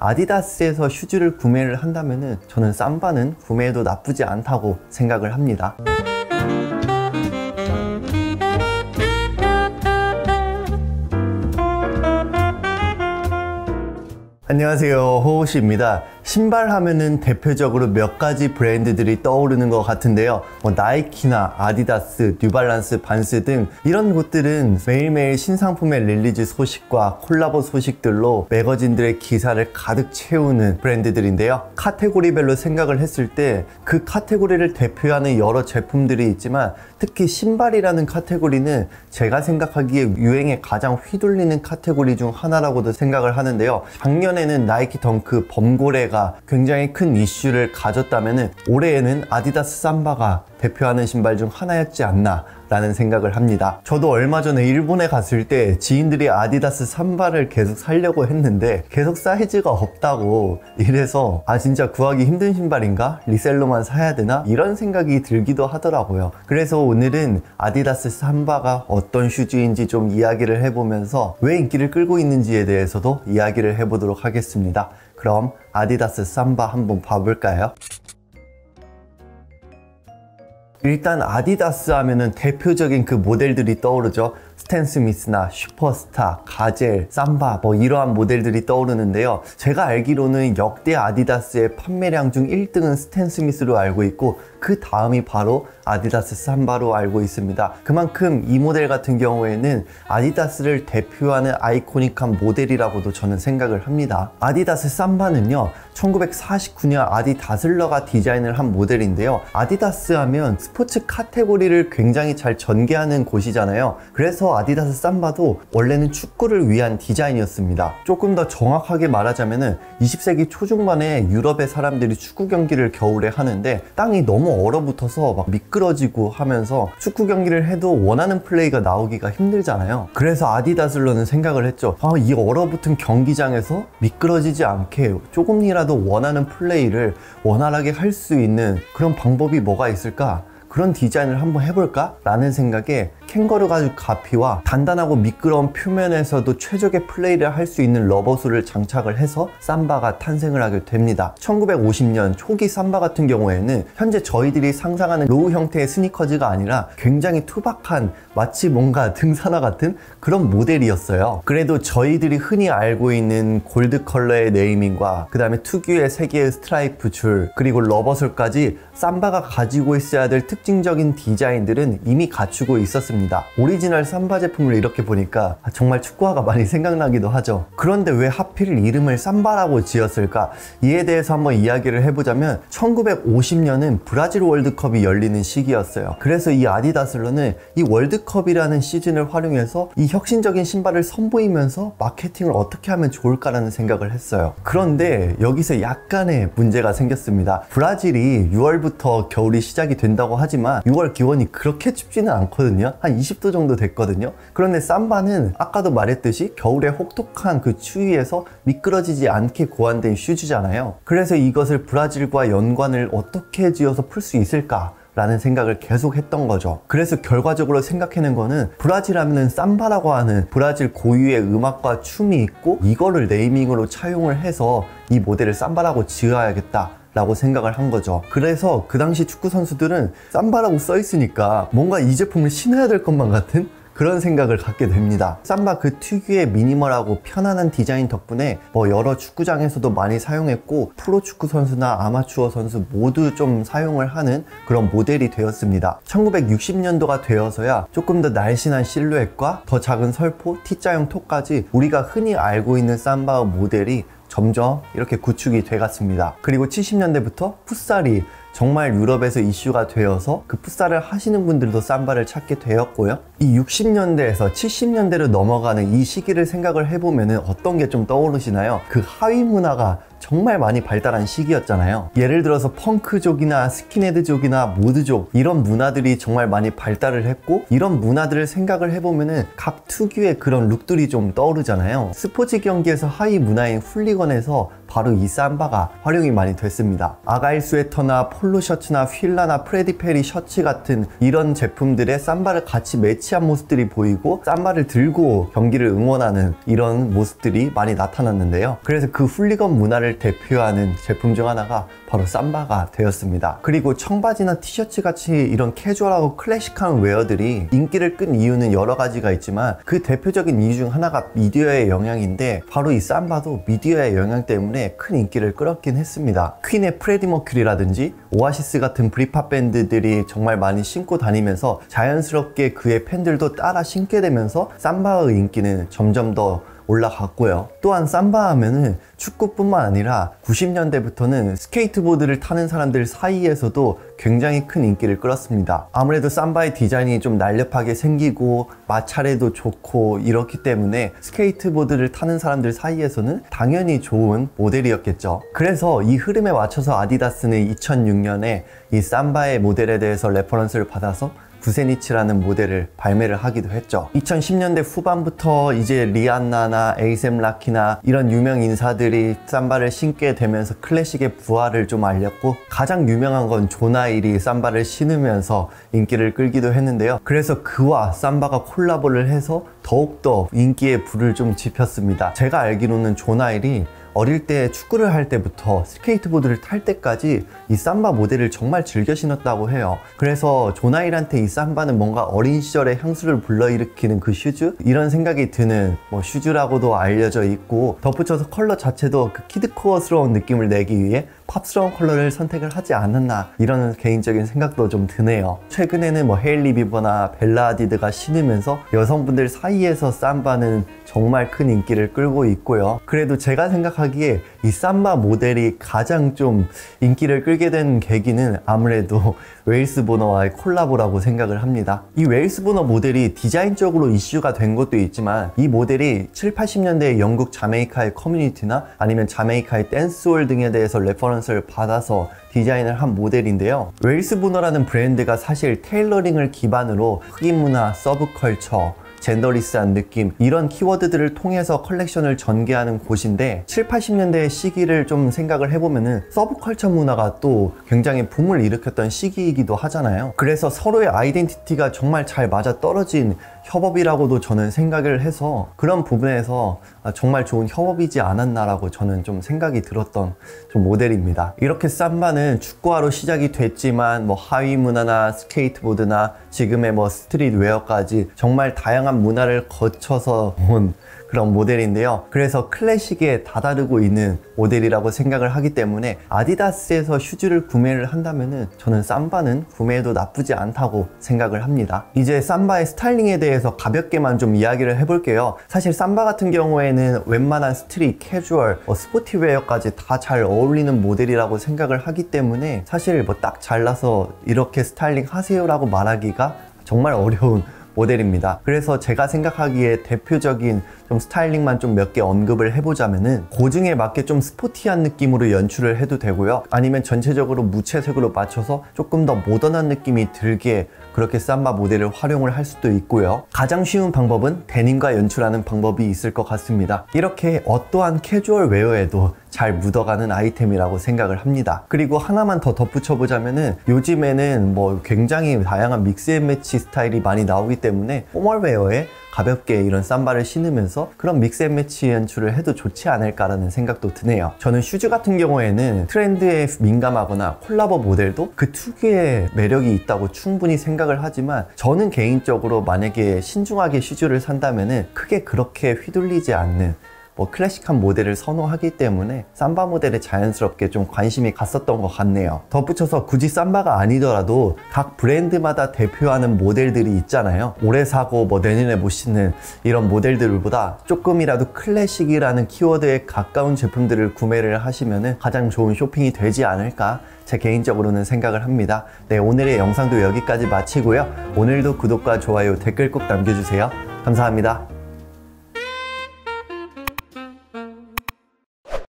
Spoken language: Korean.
아디다스에서 슈즈를 구매를 한다면은 저는 삼바는 구매해도 나쁘지 않다고 생각을 합니다. 안녕하세요, 호호씨입니다. 신발 하면은 대표적으로 몇 가지 브랜드들이 떠오르는 것 같은데요. 나이키나 아디다스, 뉴발란스, 반스 등 이런 곳들은 매일매일 신상품의 릴리즈 소식과 콜라보 소식들로 매거진들의 기사를 가득 채우는 브랜드들인데요. 카테고리별로 생각을 했을 때 그 카테고리를 대표하는 여러 제품들이 있지만 특히 신발이라는 카테고리는 제가 생각하기에 유행에 가장 휘둘리는 카테고리 중 하나라고도 생각을 하는데요. 작년에는 나이키 덩크 범고래가 굉장히 큰 이슈를 가졌다면 올해에는 아디다스 삼바가 대표하는 신발 중 하나였지 않나 라는 생각을 합니다. 저도 얼마 전에 일본에 갔을 때 지인들이 아디다스 삼바를 계속 사려고 했는데 계속 사이즈가 없다고 이래서 진짜 구하기 힘든 신발인가? 리셀로만 사야 되나? 이런 생각이 들기도 하더라고요. 그래서 오늘은 아디다스 삼바가 어떤 슈즈인지 좀 이야기를 해보면서 왜 인기를 끌고 있는지에 대해서도 이야기를 해보도록 하겠습니다. 그럼 아디다스 삼바 한번 봐볼까요? 일단 아디다스 하면은 대표적인 그 모델들이 떠오르죠. 스탠 스미스나 슈퍼스타, 가젤, 삼바 이러한 모델들이 떠오르는데요. 제가 알기로는 역대 아디다스의 판매량 중 1등은 스탠 스미스로 알고 있고 그 다음이 바로 아디다스 삼바로 알고 있습니다. 그만큼 이 모델 같은 경우에는 아디다스를 대표하는 아이코닉한 모델이라고도 저는 생각을 합니다. 아디다스 삼바는요, 1949년 아디 다슬러가 디자인을 한 모델인데요. 아디다스 하면 스포츠 카테고리를 굉장히 잘 전개하는 곳이잖아요. 그래서 아디다스 삼바도 원래는 축구를 위한 디자인이었습니다. 조금 더 정확하게 말하자면 20세기 초중반에 유럽의 사람들이 축구 경기를 겨울에 하는데 땅이 너무 얼어붙어서 막 미끄러지고 하면서 축구 경기를 해도 원하는 플레이가 나오기가 힘들잖아요. 그래서 아디다슬러는 생각을 했죠. 이 얼어붙은 경기장에서 미끄러지지 않게 조금이라도 원하는 플레이를 원활하게 할 수 있는 그런 방법이 뭐가 있을까? 그런 디자인을 한번 해볼까? 라는 생각에 캥거루 가죽 가피와 단단하고 미끄러운 표면에서도 최적의 플레이를 할 수 있는 러버솔을 장착을 해서 삼바가 탄생을 하게 됩니다. 1950년 초기 삼바 같은 경우에는 현재 저희들이 상상하는 로우 형태의 스니커즈가 아니라 굉장히 투박한 마치 뭔가 등산화 같은 그런 모델이었어요. 그래도 저희들이 흔히 알고 있는 골드 컬러의 네이밍과 그 다음에 특유의 3개의 스트라이프 줄 그리고 러버솔까지 삼바가 가지고 있어야 될 특징적인 디자인들은 이미 갖추고 있었습니다. 오리지널 삼바 제품을 이렇게 보니까 정말 축구화가 많이 생각나기도 하죠. 그런데 왜 하필 이름을 삼바라고 지었을까? 이에 대해서 한번 이야기를 해보자면 1950년은 브라질 월드컵이 열리는 시기였어요. 그래서 이 아디다슬러는 이 월드컵이라는 시즌을 활용해서 이 혁신적인 신발을 선보이면서 마케팅을 어떻게 하면 좋을까라는 생각을 했어요. 그런데 여기서 약간의 문제가 생겼습니다. 브라질이 6월부터 겨울이 시작이 된다고 하지만 6월 기온이 그렇게 춥지는 않거든요. 한 20도 정도 됐거든요. 그런데 삼바는 아까도 말했듯이 겨울에 혹독한 그 추위에서 미끄러지지 않게 고안된 슈즈잖아요. 그래서 이것을 브라질과 연관을 어떻게 지어서 풀 수 있을까? 라는 생각을 계속 했던 거죠. 그래서 결과적으로 생각해낸 거는 브라질 하면은 삼바라고 하는 브라질 고유의 음악과 춤이 있고 이거를 네이밍으로 차용을 해서 이 모델을 삼바라고 지어야겠다 라고 생각을 한 거죠. 그래서 그 당시 축구 선수들은 삼바라고 써 있으니까 뭔가 이 제품을 신어야 될 것만 같은 그런 생각을 갖게 됩니다. 삼바 그 특유의 미니멀하고 편안한 디자인 덕분에 여러 축구장에서도 많이 사용했고 프로 축구 선수나 아마추어 선수 모두 좀 사용을 하는 그런 모델이 되었습니다. 1960년도가 되어서야 조금 더 날씬한 실루엣과 더 작은 설포, T자형 톱까지 우리가 흔히 알고 있는 삼바 모델이 점점 이렇게 구축이 돼갔습니다. 그리고 70년대부터 풋살이 정말 유럽에서 이슈가 되어서 그 풋살을 하시는 분들도 삼바를 찾게 되었고요. 이 60년대에서 70년대로 넘어가는 이 시기를 생각을 해보면 어떤 게 좀 떠오르시나요? 그 하위 문화가 정말 많이 발달한 시기였잖아요. 예를 들어서 펑크족이나 스킨헤드족이나 모드족 이런 문화들이 정말 많이 발달을 했고 이런 문화들을 생각을 해보면은 각 특유의 그런 룩들이 좀 떠오르잖아요. 스포츠 경기에서 하위 문화인 훌리건에서 바로 이 삼바가 활용이 많이 됐습니다. 아가일 스웨터나 폴로 셔츠나 휠라나 프레디 페리 셔츠 같은 이런 제품들의 삼바를 같이 매치한 모습들이 보이고 삼바를 들고 경기를 응원하는 이런 모습들이 많이 나타났는데요. 그래서 그 훌리건 문화를 대표하는 제품 중 하나가 바로 삼바가 되었습니다. 그리고 청바지나 티셔츠 같이 이런 캐주얼하고 클래식한 웨어들이 인기를 끈 이유는 여러 가지가 있지만 그 대표적인 이유 중 하나가 미디어의 영향인데 바로 이 삼바도 미디어의 영향 때문에 큰 인기를 끌었긴 했습니다. 퀸의 프레디 머큐리라든지 오아시스 같은 브리팝 밴드들이 정말 많이 신고 다니면서 자연스럽게 그의 팬들도 따라 신게 되면서 삼바의 인기는 점점 더 올라갔고요. 또한 삼바 하면은 축구뿐만 아니라 90년대부터는 스케이트보드를 타는 사람들 사이에서도 굉장히 큰 인기를 끌었습니다. 아무래도 삼바의 디자인이 좀 날렵하게 생기고 마찰에도 좋고 이렇기 때문에 스케이트보드를 타는 사람들 사이에서는 당연히 좋은 모델이었겠죠. 그래서 이 흐름에 맞춰서 아디다스는 2006년에 이 삼바의 모델에 대해서 레퍼런스를 받아서 구세니치라는 모델을 발매를 하기도 했죠. 2010년대 후반부터 이제 리안나나 에이셈 라키나 이런 유명 인사들이 삼바를 신게 되면서 클래식의 부활을 좀 알렸고, 가장 유명한 건 조나일이 삼바를 신으면서 인기를 끌기도 했는데요. 그래서 그와 삼바가 콜라보를 해서 더욱더 인기의 불을 좀 지폈습니다. 제가 알기로는 조나일이 어릴 때 축구를 할 때부터 스케이트보드를 탈 때까지 이 삼바 모델을 정말 즐겨 신었다고 해요. 그래서 조나일한테 이 삼바는 뭔가 어린 시절의 향수를 불러일으키는 그 슈즈? 이런 생각이 드는 슈즈라고도 알려져 있고, 덧붙여서 컬러 자체도 그 키드코어스러운 느낌을 내기 위해 팝스러운 컬러를 선택을 하지 않았나, 이런 개인적인 생각도 좀 드네요. 최근에는 헤일리 비버나 벨라 하디드가 신으면서 여성분들 사이에서 삼바는 정말 큰 인기를 끌고 있고요. 그래도 제가 생각하기에 이 삼바 모델이 가장 좀 인기를 끌게 된 계기는 아무래도 웨일스 보너와의 콜라보라고 생각을 합니다. 이 웨일스 보너 모델이 디자인적으로 이슈가 된 것도 있지만, 이 모델이 7, 80년대의 영국 자메이카의 커뮤니티나 아니면 자메이카의 댄스홀 등에 대해서 레퍼런스를 받아서 디자인을 한 모델인데요. 웨일스 보너라는 브랜드가 사실 테일러링을 기반으로 흑인 문화, 서브컬처, 젠더리스한 느낌, 이런 키워드들을 통해서 컬렉션을 전개하는 곳인데, 7, 80년대의 시기를 좀 생각을 해보면은 서브컬처 문화가 또 굉장히 붐을 일으켰던 시기이기도 하잖아요. 그래서 서로의 아이덴티티가 정말 잘 맞아떨어진 협업이라고도 저는 생각을 해서, 그런 부분에서 정말 좋은 협업이지 않았나라고 저는 좀 생각이 들었던 좀 모델입니다. 이렇게 삼바는 축구화로 시작이 됐지만 하위 문화나 스케이트보드나 지금의 스트릿웨어까지 정말 다양한 문화를 거쳐서 온 그런 모델인데요. 그래서 클래식에 다다르고 있는 모델이라고 생각을 하기 때문에 아디다스에서 슈즈를 구매를 한다면은 저는 삼바는 구매해도 나쁘지 않다고 생각을 합니다. 이제 삼바의 스타일링에 대해서 가볍게만 좀 이야기를 해볼게요. 사실 삼바 같은 경우에는 웬만한 스트릿, 캐주얼, 스포티웨어까지 다 잘 어울리는 모델이라고 생각을 하기 때문에 사실 딱 잘라서 이렇게 스타일링 하세요 라고 말하기가 정말 어려운 모델입니다. 그래서 제가 생각하기에 대표적인 좀 스타일링만 좀 몇 개 언급을 해보자면은, 고증에 맞게 좀 스포티한 느낌으로 연출을 해도 되고요. 아니면 전체적으로 무채색으로 맞춰서 조금 더 모던한 느낌이 들게 그렇게 삼바 모델을 활용을 할 수도 있고요. 가장 쉬운 방법은 데님과 연출하는 방법이 있을 것 같습니다. 이렇게 어떠한 캐주얼 웨어에도 잘 묻어가는 아이템이라고 생각을 합니다. 그리고 하나만 더 덧붙여보자면은, 요즘에는 굉장히 다양한 믹스앤매치 스타일이 많이 나오기 때문에 포멀웨어에 가볍게 이런 삼바를 신으면서 그런 믹스앤매치 연출을 해도 좋지 않을까라는 생각도 드네요. 저는 슈즈 같은 경우에는 트렌드에 민감하거나 콜라보 모델도 그 특유의 매력이 있다고 충분히 생각을 하지만, 저는 개인적으로 만약에 신중하게 슈즈를 산다면은 크게 그렇게 휘둘리지 않는 클래식한 모델을 선호하기 때문에 삼바 모델에 자연스럽게 좀 관심이 갔었던 것 같네요. 덧붙여서 굳이 삼바가 아니더라도 각 브랜드마다 대표하는 모델들이 있잖아요. 올해 사고 내년에 못 신는 이런 모델들보다 조금이라도 클래식이라는 키워드에 가까운 제품들을 구매를 하시면 가장 좋은 쇼핑이 되지 않을까, 제 개인적으로는 생각을 합니다. 네, 오늘의 영상도 여기까지 마치고요. 오늘도 구독과 좋아요, 댓글 꼭 남겨주세요. 감사합니다.